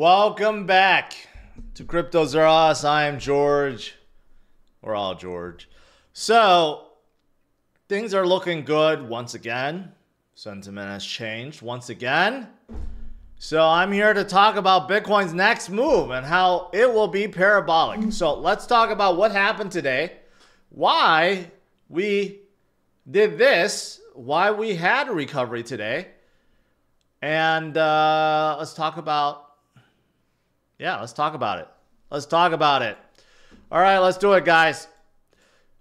Welcome back to Cryptos Are Us. I am George. We're all George. So, things are looking good once again. Sentiment has changed once again. So, I'm here to talk about Bitcoin's next move and how it will be parabolic. So, let's talk about what happened today, why we did this, why we had a recovery today, and let's talk about let's talk about it. Let's talk about it. All right, let's do it, guys.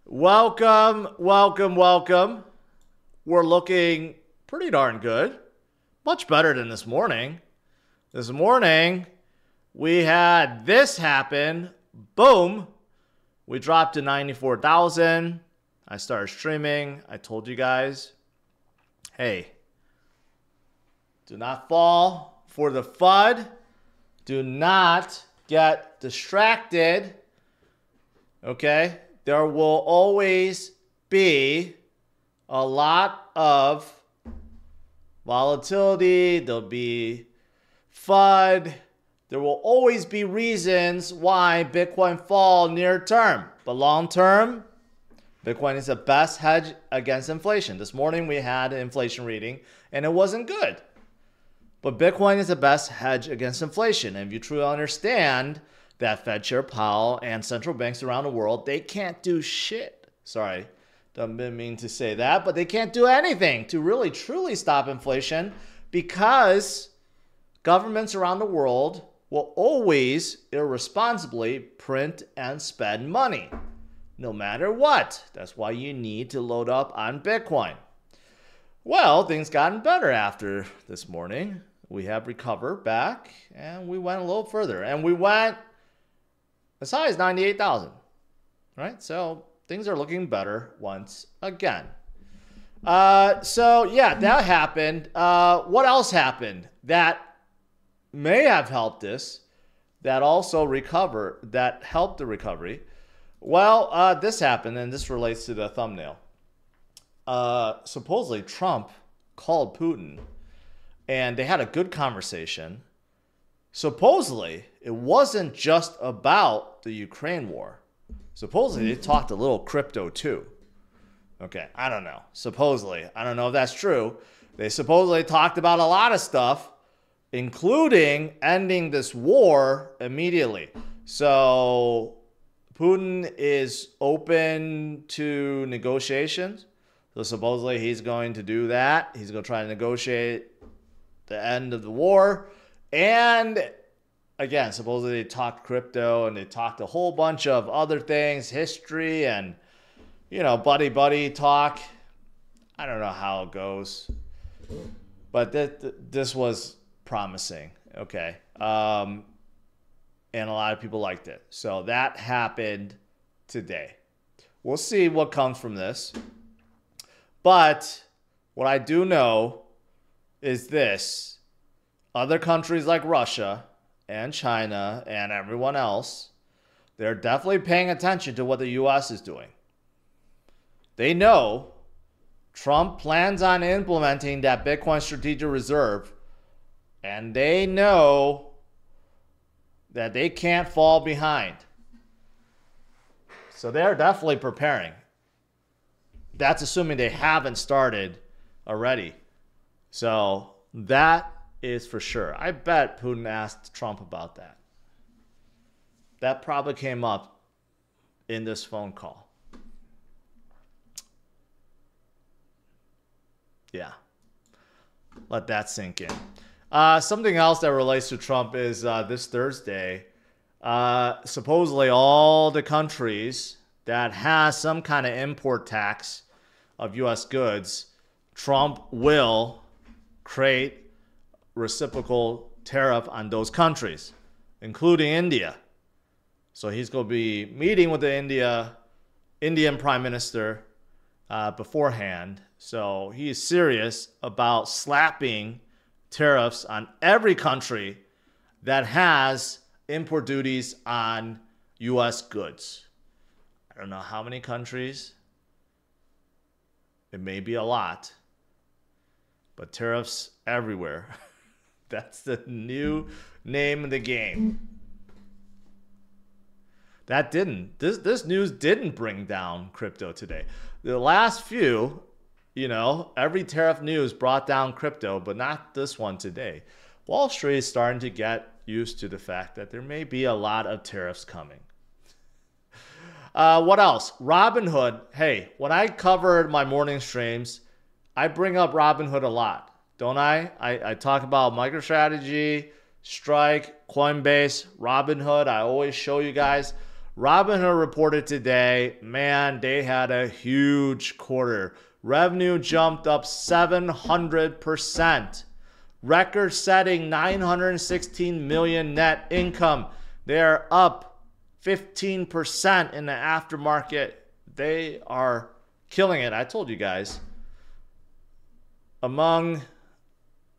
Welcome, welcome, welcome. We're looking pretty darn good. Much better than this morning. This morning, we had this happen. Boom. We dropped to 94,000. I started streaming. I told you guys, hey, do not fall for the FUD. Do not get distracted, okay? There will always be a lot of volatility. There'll be FUD. There will always be reasons why Bitcoin fall near term. But long term, Bitcoin is the best hedge against inflation. This morning we had an inflation reading and it wasn't good. But Bitcoin is the best hedge against inflation. And if you truly understand that Fed Chair Powell and central banks around the world, they can't do shit. Sorry, didn't mean to say that, but they can't do anything to really truly stop inflation because governments around the world will always irresponsibly print and spend money, no matter what. That's why you need to load up on Bitcoin. Well, things gotten better after this morning. We have recovered back, and we went a little further. And we went as high as 98,000, right? So things are looking better once again. So, yeah, that happened. What else happened that may have helped this, that also that helped the recovery? Well, this happened, and this relates to the thumbnail. Supposedly Trump called Putin and they had a good conversation. Supposedly it wasn't just about the Ukraine war. Supposedly they talked a little crypto too. Okay, I don't know. Supposedly, I don't know if that's true. They supposedly talked about a lot of stuff, including ending this war immediately. So Putin is open to negotiations. So supposedly he's going to do that. He's going to try to negotiate the end of the war. And again, supposedly they talked crypto and they talked a whole bunch of other things, history and, buddy talk. I don't know how it goes. But this was promising. Okay. And a lot of people liked it. So that happened today. We'll see what comes from this. But what I do know is this. Other countries like Russia and China and everyone else, they're definitely paying attention to what the U.S. is doing. They know Trump plans on implementing that Bitcoin strategic reserve, and they know that they can't fall behind. So they're definitely preparing. That's assuming they haven't started already. So that is for sure. I bet Putin asked Trump about that. That probably came up in this phone call. Yeah. Let that sink in. Something else that relates to Trump is this Thursday, supposedly all the countries that has some kind of import tax of U.S. goods, Trump will create reciprocal tariff on those countries, including India. So he's going to be meeting with the Indian Prime Minister beforehand. So he is serious about slapping tariffs on every country that has import duties on U.S. goods. I don't know how many countries. It may be a lot, but tariffs everywhere. That's the new name of the game. This news didn't bring down crypto today. The last few, every tariff news brought down crypto, but not this one today. Wall Street is starting to get used to the fact that there may be a lot of tariffs coming. What else? Robinhood. Hey, when I covered my morning streams, I bring up Robinhood a lot, don't I? I talk about MicroStrategy, Strike, Coinbase, Robinhood. I always show you guys. Robinhood reported today, man, they had a huge quarter. Revenue jumped up 700%. Record-setting $916 million net income. They are up 15% in the aftermarket. They are killing it. I told you guys. Among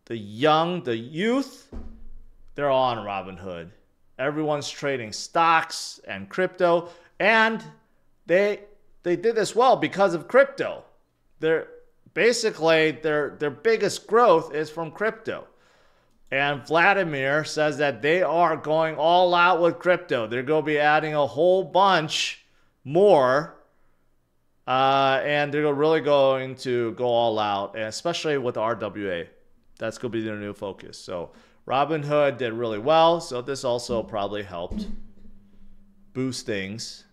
the youth, they're all on Robinhood. Everyone's trading stocks and crypto, and they did this well because of crypto. Their biggest growth is from crypto. And Vladimir says that they are going all out with crypto. They're going to be adding a whole bunch more, and they're really going to go all out, and especially with RWA. That's going to be their new focus. So Robinhood did really well, so this also probably helped boost things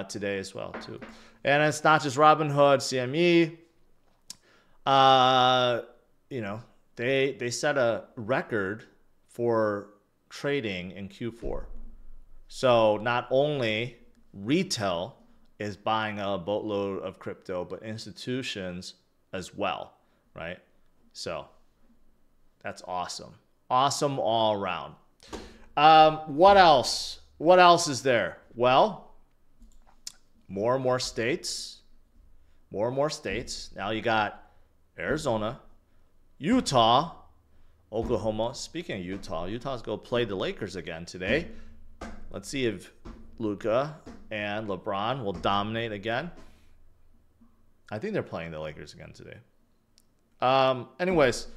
today as well too. And it's not just Robinhood, CME. They set a record for trading in Q4. So not only retail is buying a boatload of crypto, but institutions as well, right? So that's awesome. Awesome all around. What else? What else is there? Well, more and more states. More and more states. Now you got Arizona, Utah, Oklahoma. Speaking of Utah, Utah's going to play the Lakers again today. Let's see if Luka and LeBron will dominate again. I think they're playing the Lakers again today. Anyways,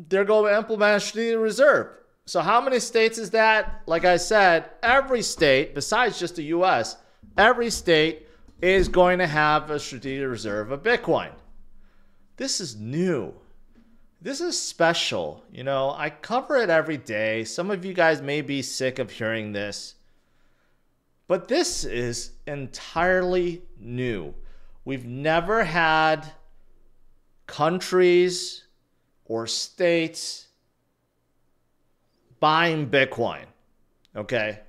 they're going to implement a strategic reserve. So how many states is that? Like I said, every state, besides just the U.S., every state is going to have a strategic reserve of Bitcoin. This is new. This is special. I cover it every day. Some of you guys may be sick of hearing this. But this is entirely new. We've never had countries or states buying Bitcoin. Okay?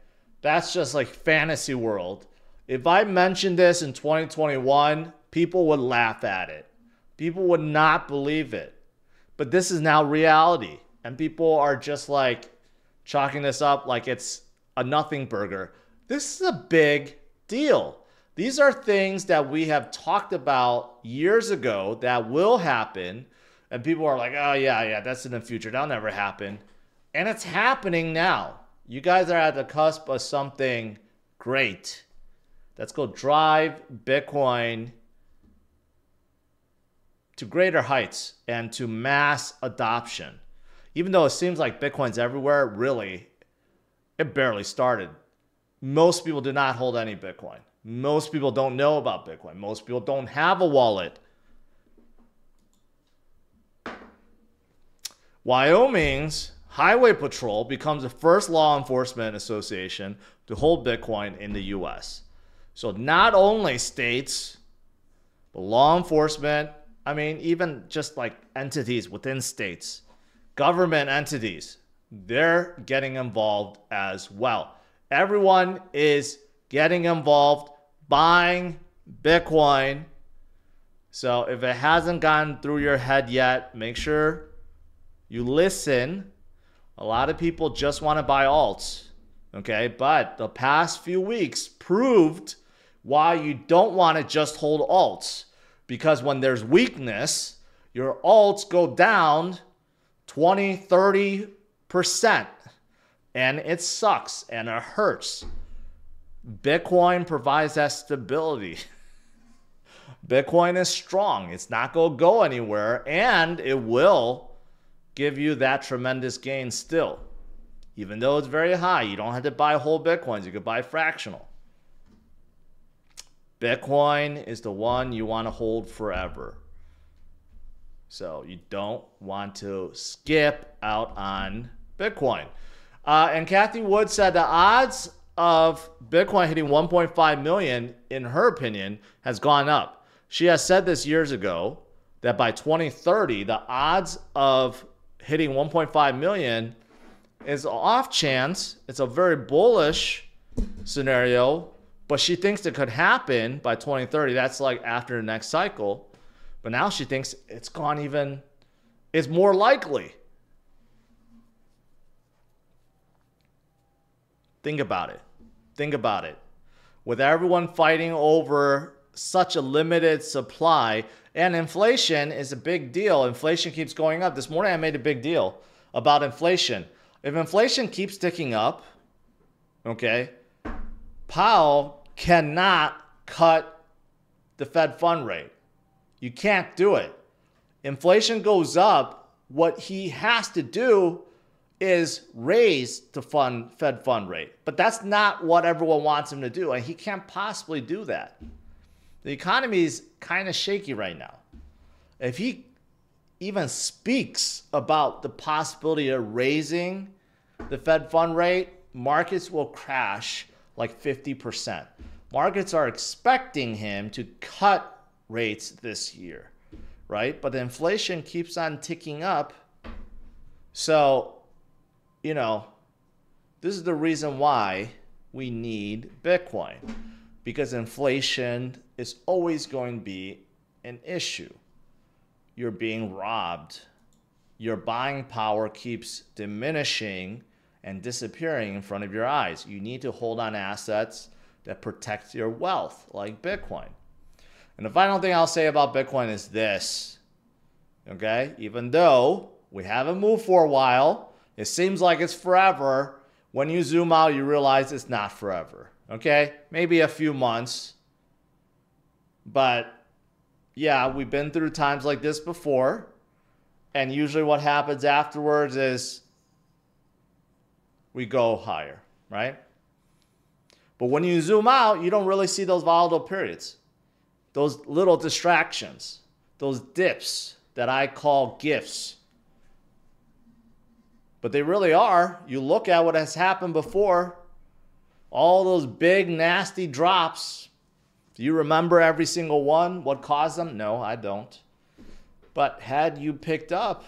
That's just like fantasy world. If I mentioned this in 2021, people would laugh at it. People would not believe it. But this is now reality. And people are just like chalking this up like it's a nothing burger. This is a big deal. These are things that we have talked about years ago that will happen. And people are like, oh, yeah, that's in the future. That'll never happen. And it's happening now. You guys are at the cusp of something great. That's going to drive Bitcoin to greater heights and to mass adoption. Even though it seems like Bitcoin's everywhere, really, it barely started. Most people do not hold any Bitcoin. Most people don't know about Bitcoin. Most people don't have a wallet. Wyoming's Highway Patrol becomes the first law enforcement association to hold Bitcoin in the U.S. So not only states, but law enforcement, even just like entities within states, government entities, they're getting involved as well. Everyone is getting involved, buying Bitcoin. So if it hasn't gone through your head yet, make sure you listen. A lot of people just want to buy alts, okay? But the past few weeks proved why you don't want to just hold alts. Because when there's weakness, your alts go down 20, 30%. And it sucks and it hurts. Bitcoin provides that stability. Bitcoin is strong. It's not going to go anywhere, and it will give you that tremendous gain still. Even though it's very high, you don't have to buy whole Bitcoins. You could buy fractional. Bitcoin is the one you want to hold forever. So you don't want to skip out on Bitcoin. And Kathy Wood said the odds of Bitcoin hitting 1.5 million, in her opinion, has gone up. She has said this years ago that by 2030, the odds of hitting 1.5 million is off chance. It's a very bullish scenario, but she thinks it could happen by 2030. That's like after the next cycle. But now she thinks it's more likely. Think about it. Think about it. With everyone fighting over such a limited supply, and inflation is a big deal. Inflation keeps going up. This morning I made a big deal about inflation. If inflation keeps ticking up, okay, Powell cannot cut the Fed fund rate. You can't do it. Inflation goes up. What he has to do is raise the Fed fund rate. But that's not what everyone wants him to do. And he can't possibly do that. The economy is kind of shaky right now. If he even speaks about the possibility of raising the Fed fund rate, markets will crash like 50%. Markets are expecting him to cut rates this year, right? But the inflation keeps on ticking up. So, this is the reason why we need Bitcoin, because inflation is always going to be an issue. You're being robbed. Your buying power keeps diminishing and disappearing in front of your eyes. You need to hold on assets that protect your wealth, like Bitcoin. And the final thing I'll say about Bitcoin is this, okay? Even though we haven't moved for a while, it seems like it's forever. When you zoom out, you realize it's not forever, okay? Maybe a few months. But yeah, we've been through times like this before. And usually what happens afterwards is we go higher, right? But when you zoom out, you don't really see those volatile periods. Those little distractions, those dips that I call gifts. But they really are. You look at what has happened before, all those big, nasty drops. Do you remember every single one? What caused them? No, I don't. But had you picked up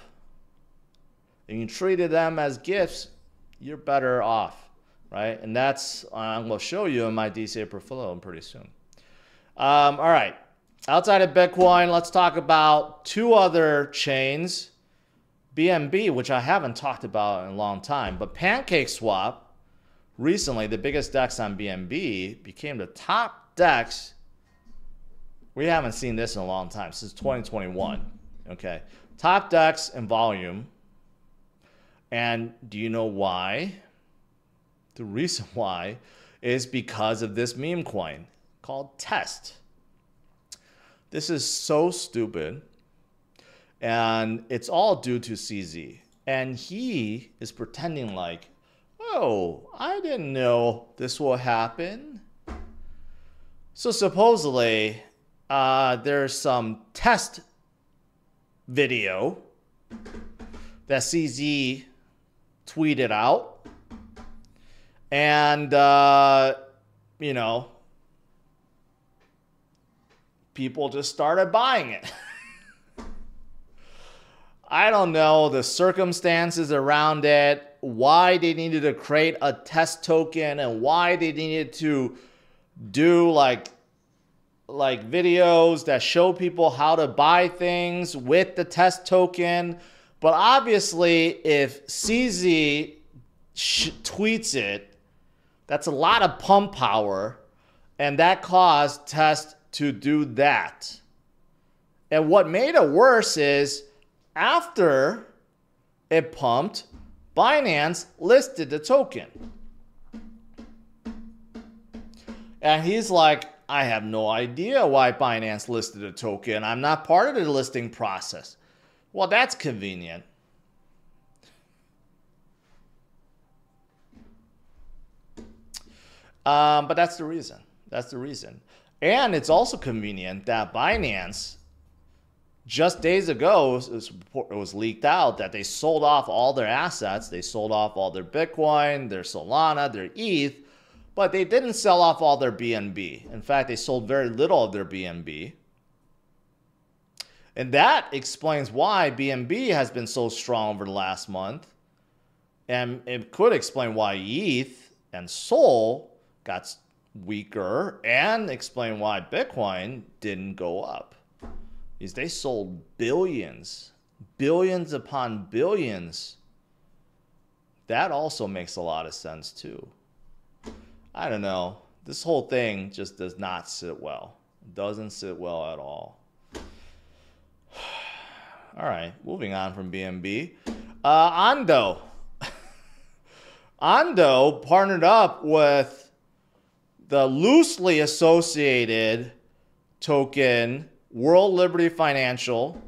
and you treated them as gifts, you're better off, right? And that's, I'm going to show you in my DCA portfolio pretty soon. All right. Outside of Bitcoin, let's talk about two other chains. BNB, which I haven't talked about in a long time, but PancakeSwap, recently, the biggest DEX on BNB, became the top DEX. We haven't seen this in a long time, since 2021. Okay. Top DEX in volume. And do you know why? The reason why is because of this meme coin called Test. This is so stupid. And it's all due to CZ. And he is pretending like, oh, I didn't know this will happen. So supposedly, there's some test video that CZ tweeted out. And, people just started buying it. I don't know the circumstances around it, why they needed to create a test token, and why they needed to do like videos that show people how to buy things with the test token. But obviously, if CZ tweets it, that's a lot of pump power, and that caused Test to do that. And what made it worse is, after it pumped, Binance listed the token. And he's like, I have no idea why Binance listed a token. I'm not part of the listing process. Well, that's convenient. But that's the reason. That's the reason. And it's also convenient that Binance, just days ago, it was leaked out that they sold off all their assets. They sold off all their Bitcoin, their Solana, their ETH, but they didn't sell off all their BNB. In fact, they sold very little of their BNB. And that explains why BNB has been so strong over the last month. And it could explain why ETH and Sol got weaker, and explain why Bitcoin didn't go up. Is they sold billions upon billions. That also makes a lot of sense too. I don't know. This whole thing just does not sit well. It doesn't sit well at all. All right, moving on from BNB. Ondo. Ondo partnered up with the loosely associated token World Liberty Financial.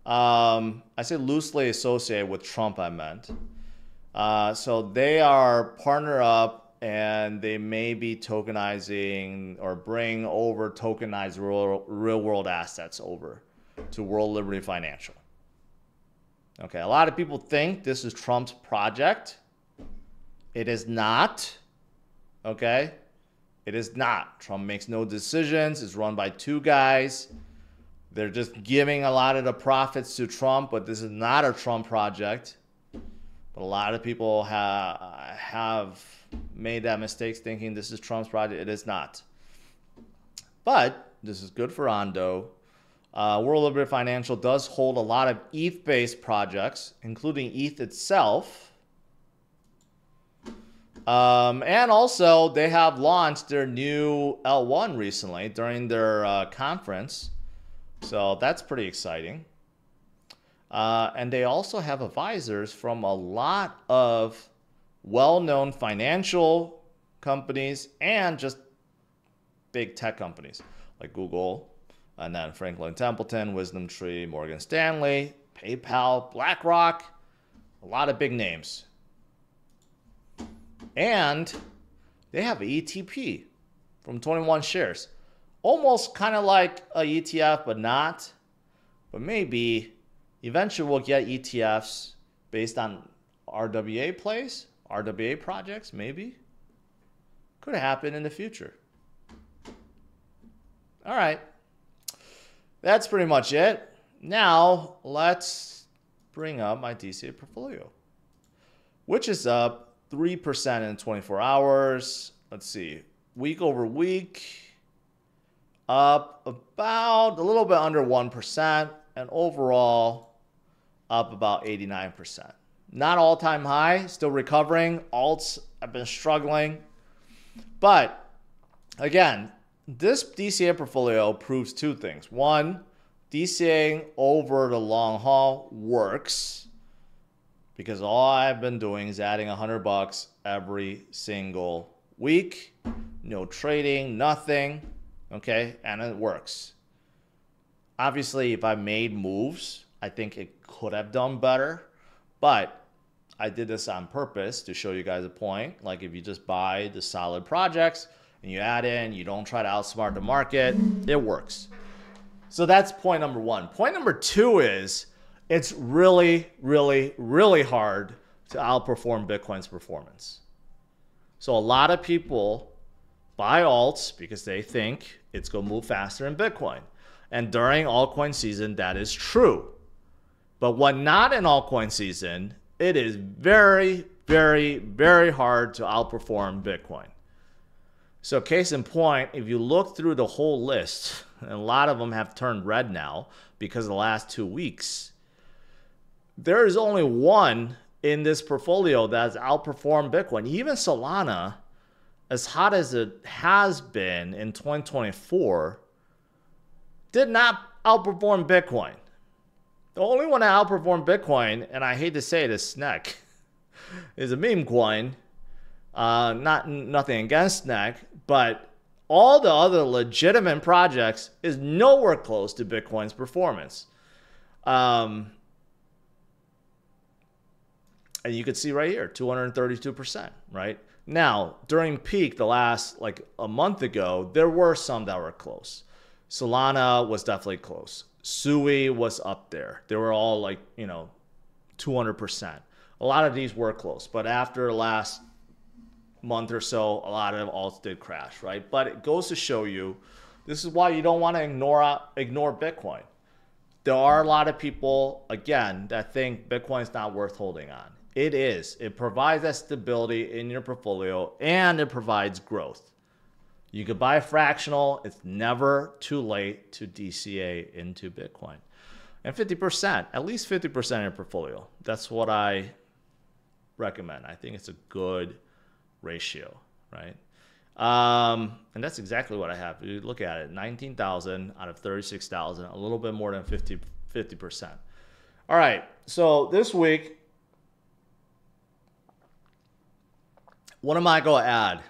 I say loosely associated with Trump, I meant. So they are partner up, and they may be tokenizing or bring over tokenized real world assets over to World Liberty Financial. Okay, a lot of people think this is Trump's project. It is not. Okay? It is not. Trump makes no decisions. It's run by two guys. They're just giving a lot of the profits to Trump, but this is not a Trump project. But a lot of people have made that mistake thinking this is Trump's project. It is not. But this is good for Ondo. World Liberty Financial does hold a lot of ETH-based projects, including ETH itself. And also, they have launched their new L1 recently during their conference. So that's pretty exciting. And they also have advisors from a lot of well-known financial companies and just big tech companies like Google, and then Franklin Templeton, Wisdom Tree, Morgan Stanley, PayPal, BlackRock, a lot of big names. And they have an ETP from 21 shares. Almost kind of like a ETF, but not. But maybe eventually we'll get ETFs based on RWA plays, RWA projects, maybe. Could happen in the future. All right. That's pretty much it. Now, let's bring up my DCA portfolio, which is up 3% in 24 hours. Let's see. Week over week, up about a little bit under 1%, and overall up about 89%. Not all-time high, still recovering. Alts have been struggling. But again, this DCA portfolio proves two things. One, DCAing over the long haul works, because all I've been doing is adding $100 every single week. No trading, nothing. Okay, and it works. Obviously, if I made moves, I think it could have done better. But I did this on purpose to show you guys a point. Like if you just buy the solid projects and you add in, you don't try to outsmart the market, it works. So that's point number one. Point number two is it's really, really, really hard to outperform Bitcoin's performance. So a lot of people buy alts because they think it's going to move faster than Bitcoin. And during altcoin season, that is true. But when not in altcoin season, it is very, very, very hard to outperform Bitcoin. So case in point, if you look through the whole list, and a lot of them have turned red now because of the last 2 weeks, there is only one in this portfolio that has outperformed Bitcoin. Even Solana, as hot as it has been in 2024, did not outperform Bitcoin. The only one that outperformed Bitcoin, and I hate to say it, is SNEC, is a meme coin. Nothing against SNEC, but all the other legitimate projects is nowhere close to Bitcoin's performance. And you can see right here, 232%, right? Now, during peak, the last like a month ago, there were some that were close. Solana was definitely close. Sui was up there. They were all like, 200%. A lot of these were close, but after the last month or so, a lot of alts did crash, right? But it goes to show you, this is why you don't want to ignore Bitcoin. There are a lot of people, again, that think Bitcoin's not worth holding on. It is. It provides that stability in your portfolio, and it provides growth. You could buy fractional. It's never too late to DCA into Bitcoin. And 50%, at least 50% in your portfolio. That's what I recommend. I think it's a good ratio, right? And that's exactly what I have. If you look at it, 19,000 out of 36,000, a little bit more than 50%. All right, so this week, what am I going to add?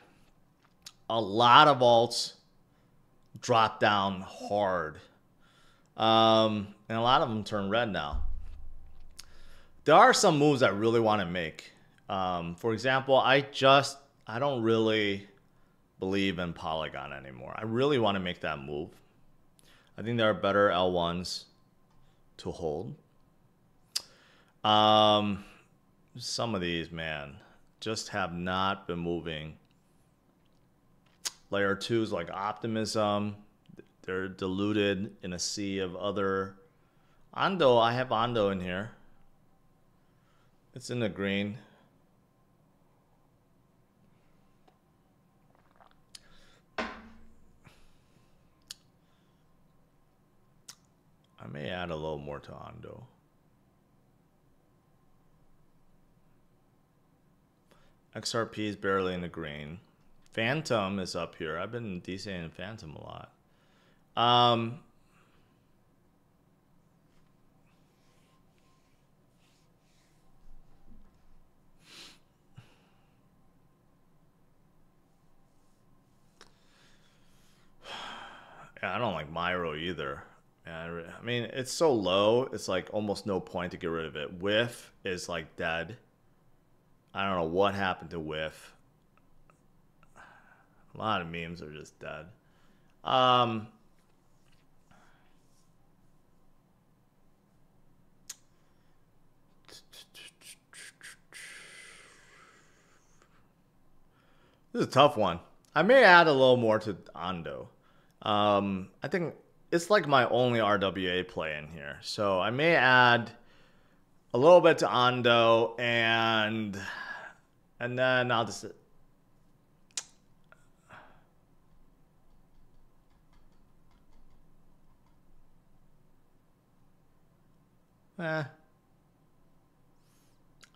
A lot of alts dropped down hard. And a lot of them turn red now. There are some moves I really want to make. For example, I don't really believe in Polygon anymore. I really want to make that move. I think there are better L1s to hold. Some of these, man, just have not been moving. Layer 2s like Optimism, they're diluted in a sea of other. Ondo, I have Ondo in here. It's in the green. I may add a little more to Ondo. XRP is barely in the green. Phantom is up here. I've been DCing Phantom a lot. Yeah, I don't like Myro either. I mean, it's so low, it's like almost no point to get rid of it. Whiff is like dead. I don't know what happened to Whiff. A lot of memes are just dead. This is a tough one. I may add a little more to Ondo. I think it's like my only RWA play in here. So I may add a little bit to Ondo and then I'll just...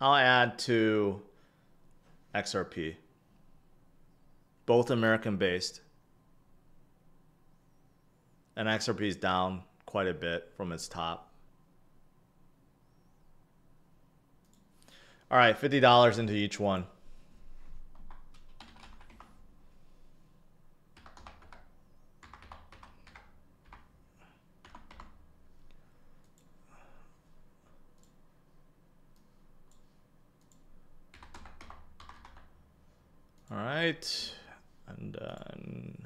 I'll add to XRP. Both American based. And XRP is down quite a bit from its top. All right, $50 into each one. All right, and then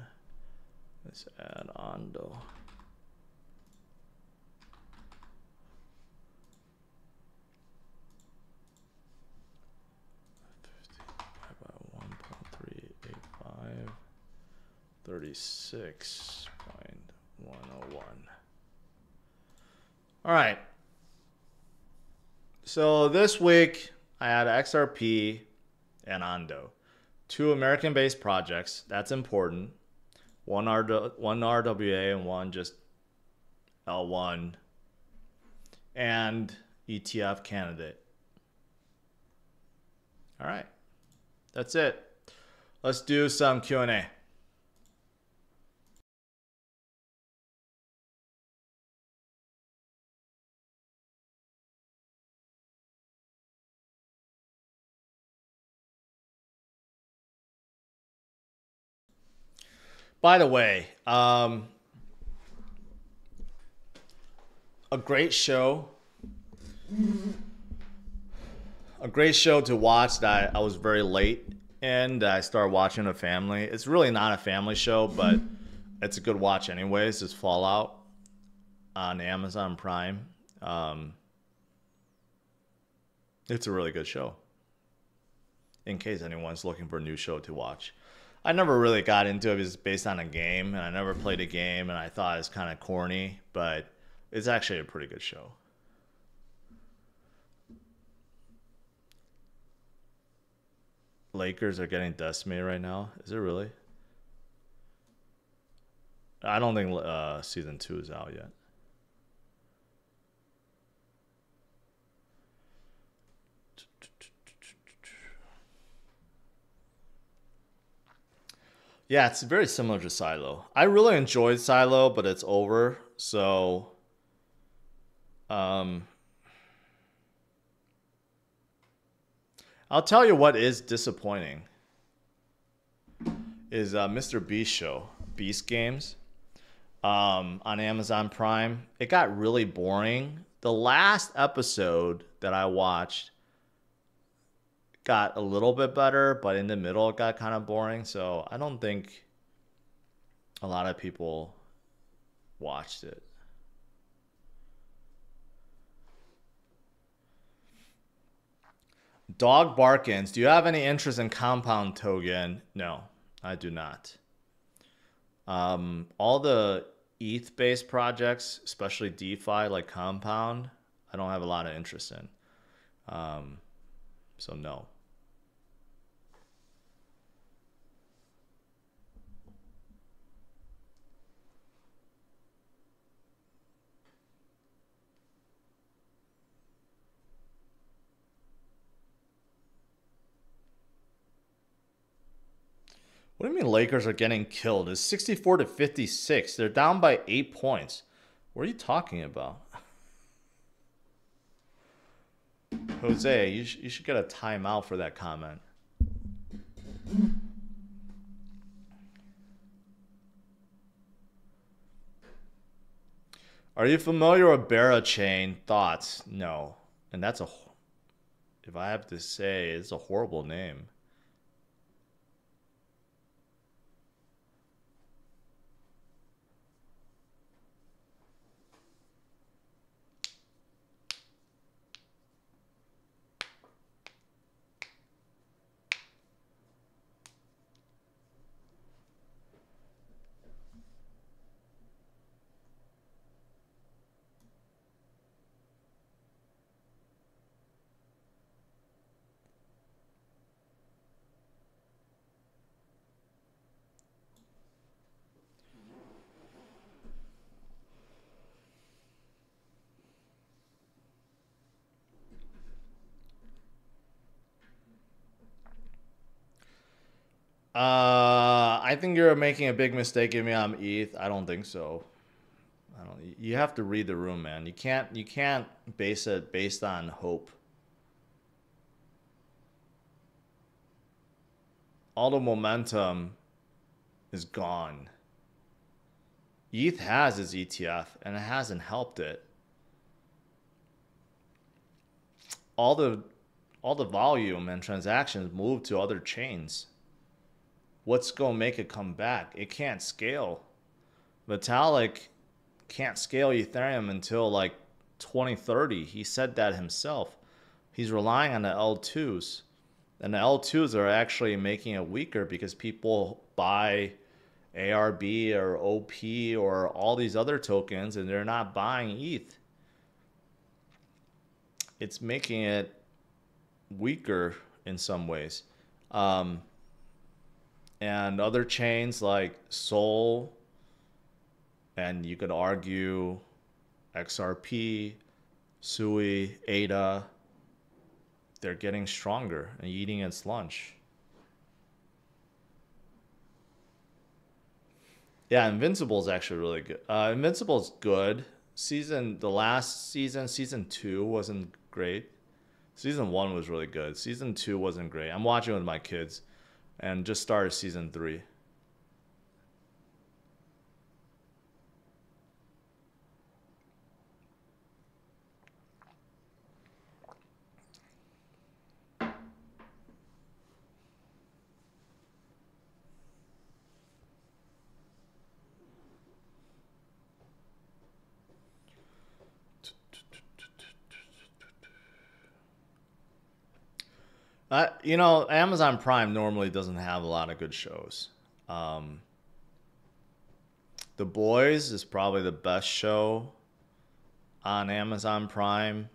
let's add Ondo. By 1.385, 36.101. All right. So this week I had XRP and Ondo. Two American-based projects. That's important. One RWA and one just L1. And ETF candidate. All right. That's it. Let's do some Q&A. By the way, a great show. A great show to watch that I was very late in, that I started watching with a family. It's really not a family show, but it's a good watch anyways. It's Fallout on Amazon Prime. It's a really good show, in case anyone's looking for a new show to watch. I never really got into it. It was based on a game, and I never played a game, and I thought it was kind of corny, but it's actually a pretty good show. Lakers are getting decimated right now. Is it really? I don't think season 2 is out yet. Yeah, it's very similar to Silo. I really enjoyed Silo, but it's over. So, um, I'll tell you what is disappointing is Mr. Beast show, Beast Games, on Amazon Prime. It got really boring. The last episode that I watched got a little bit better, but in the middle it got kind of boring. So I don't think a lot of people watched it. Dog Barkins, do you have any interest in Compound Token? No, I do not. All the ETH-based projects, especially DeFi like Compound, I don't have a lot of interest in. So no. What do you mean Lakers are getting killed? It's 64 to 56. They're down by 8 points. What are you talking about? Jose, you should get a timeout for that comment. Are you familiar with Barachain? Thoughts? No. And that's if I have to say, it's a horrible name. I think you're making a big mistake giving me I'm ETH. I don't think so. I don't. You have to read the room, man. You can't base it based on hope. All the momentum is gone. ETH has its ETF, and it hasn't helped it. All the volume and transactions move to other chains. What's going to make it come back? It can't scale. Vitalik can't scale Ethereum until like 2030. He said that himself. He's relying on the L2s. And the L2s are actually making it weaker because people buy ARB or OP or all these other tokens and they're not buying ETH. It's making it weaker in some ways. And other chains like Sol, and you could argue XRP, Sui, ADA, they're getting stronger and eating its lunch. Yeah, Invincible is actually really good. Invincible is good. The last season, season 2 wasn't great. Season 1 was really good. Season 2 wasn't great. I'm watching with my kids and just started season 3. Amazon Prime normally doesn't have a lot of good shows. Um, The Boys is probably the best show on Amazon Prime.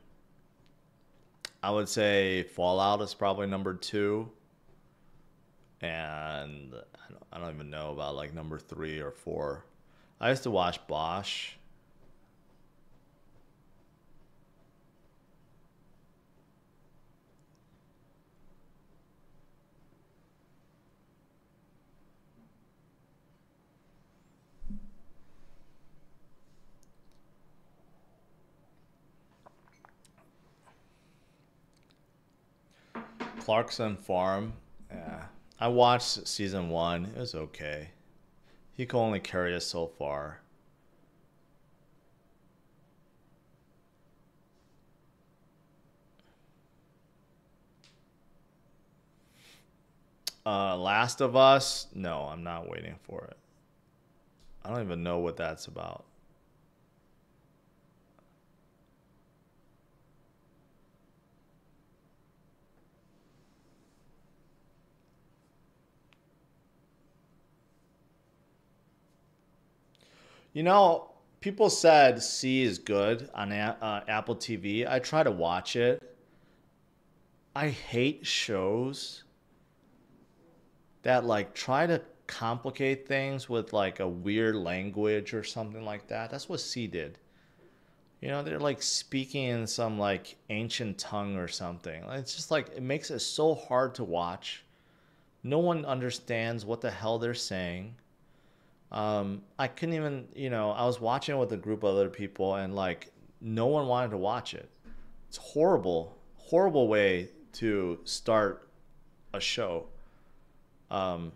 I would say Fallout is probably number two, and I don't even know about like number three or four. I used to watch Bosch. Clarkson Farm. Yeah, I watched season one. It was okay. He could only carry us so far. Last of Us. No, I'm not waiting for it. I don't even know what that's about. You know, people said C is good on Apple TV. I try to watch it. I hate shows that like try to complicate things with like a weird language or something like that. That's what C did. They're like speaking in some like ancient tongue or something. It's just like it makes it so hard to watch. No one understands what the hell they're saying. I couldn't even, I was watching it with a group of other people and like no one wanted to watch it. It's horrible, horrible way to start a show. Um,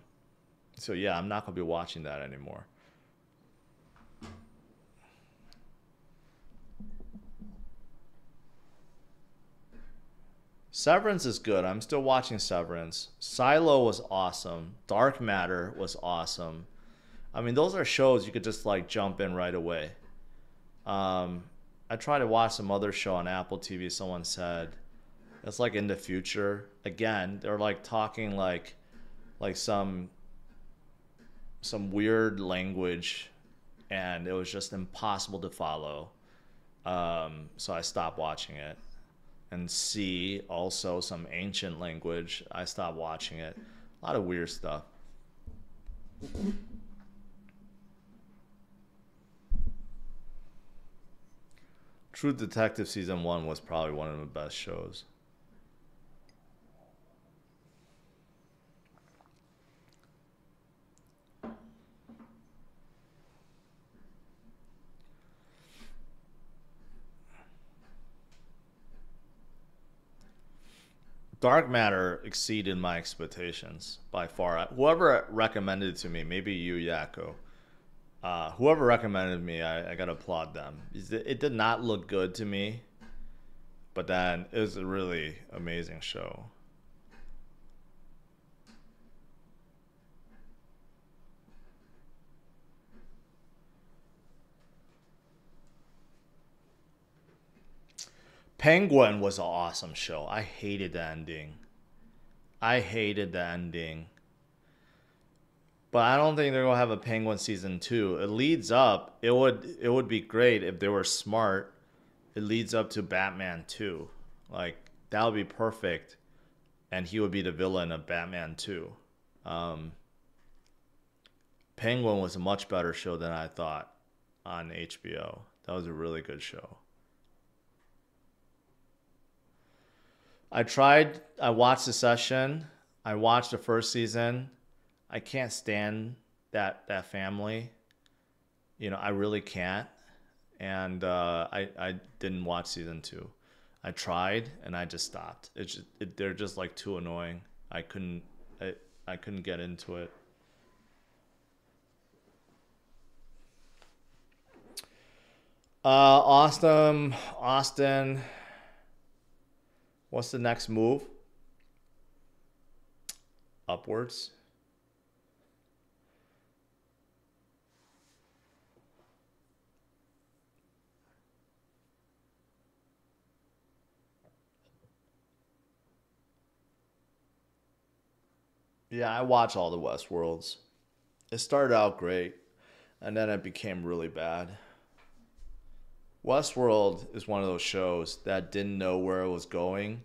so yeah, I'm not gonna be watching that anymore. Severance is good. I'm still watching Severance. Silo was awesome. Dark Matter was awesome. I mean, those are shows you could just like jump in right away. Um, I tried to watch some other show on Apple TV. Someone said it's like in the future. Again, they're like talking like some weird language, and it was just impossible to follow. So I stopped watching it. And C, also some ancient language. I stopped watching it. A lot of weird stuff. True Detective season one was probably one of the best shows. Dark Matter exceeded my expectations by far. Whoever recommended it to me, maybe you, Yako, whoever recommended me, I gotta applaud them. It did not look good to me, but then it was a really amazing show. Penguin was an awesome show. I hated the ending. I hated the ending. But I don't think they're gonna have a Penguin season two. It leads up. It would be great if they were smart. It leads up to Batman 2. Like that would be perfect, and he would be the villain of Batman 2. Um, Penguin was a much better show than I thought on HBO. That was a really good show. I watched the session. I watched the first season. I can't stand that family. I really can't. And I didn't watch season two. I tried and I just stopped. They're just like too annoying. I couldn't get into it. Austin. What's the next move? Upwards. Yeah, I watch all the Westworlds. It started out great, and then it became really bad. Westworld is one of those shows that didn't know where it was going,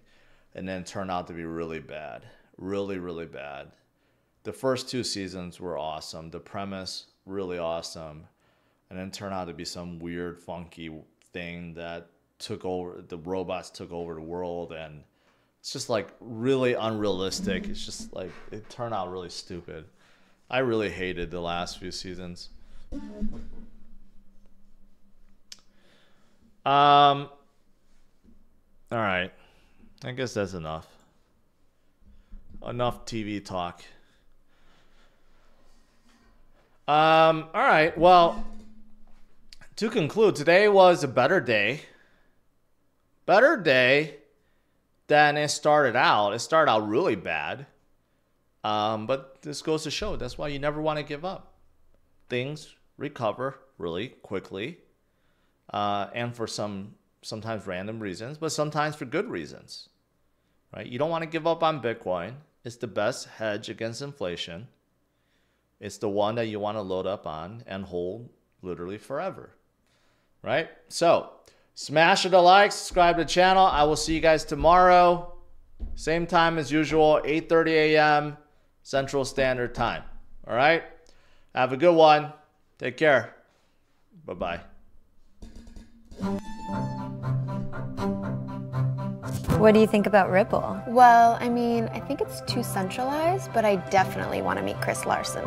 and then turned out to be really bad. Really, really bad. The first 2 seasons were awesome. The premise, really awesome. And then turned out to be some weird, funky thing that the robots took over the world, and it's just like really unrealistic. It's just like, it turned out really stupid. I really hated the last few seasons. All right. I guess that's enough. Enough TV talk. All right. Well, to conclude, today was a better day. Better day than it started out. It started out really bad. But this goes to show that's why you never want to give up. Things recover really quickly. And for sometimes random reasons, but sometimes for good reasons. Right? You don't want to give up on Bitcoin. It's the best hedge against inflation. It's the one that you want to load up on and hold literally forever. Right? So, smash the like, subscribe to the channel. I will see you guys tomorrow. Same time as usual, 8:30 a.m. Central Standard Time. All right? Have a good one. Take care. Bye-bye. What do you think about Ripple? Well, I mean, I think it's too centralized, but I definitely want to meet Chris Larson.